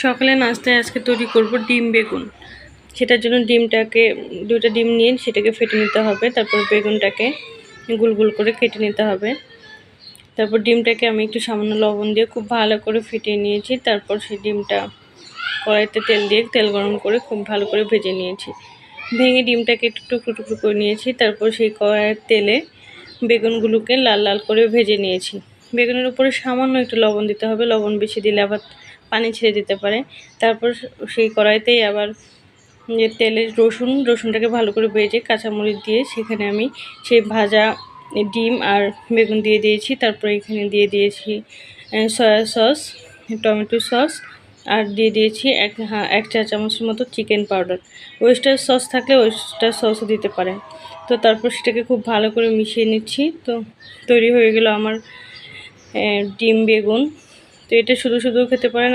সকালে নাস্তায় আজকে তৈরি করব ডিম বেগুন। সেটার জন্য ডিমটাকে 2টা ডিম নিয়ে সেটাকে ফেটে নিতে হবে। তারপর বেগুনটাকে গোল গোল করে কেটে নিতে হবে। তারপর ডিমটাকে আমি একটু সামান্য লবণ দিয়ে খুব ভালো করে ফেটিয়ে নিয়েছি। তারপর সেই ডিমটা কড়াইতে তেল দিয়ে তেল গরম করে খুব ভালো করে ভেজে নিয়েছি। ভেঙে ডিমটাকে একটু টুকরো টুকরো করে নিয়েছি। তারপর সেই কড়াইয়ের তেলে বেগুনগুলোকে লাল লাল করে ভেজে নিয়েছি। বেগুনের উপরে সামান্য একটু লবণ দিতে হবে, লবণ বেশি দিলে আবার পানি ছেড়ে দিতে পারে। তারপর সেই কড়াইতেই আবার যে তেলে রসুনটাকে ভালো করে ভেজে কাঁচামরিচ দিয়ে সেখানে আমি সেই ভাজা ডিম আর বেগুন দিয়ে দিয়েছি। তারপর এখানে দিয়ে দিয়েছি সয়া সস, টমেটো সস, আর দিয়ে দিয়েছি এক চা চামচের মতো চিকেন পাউডার। ওয়েস্টার সস থাকলে ওয়েস্টার সসও দিতে পারেন। তো তারপর সেটাকে খুব ভালো করে মিশিয়ে নিচ্ছি। তো তৈরি হয়ে গেল আমার ডিম বেগুন। তো এটা শুধু খেতে পারেন।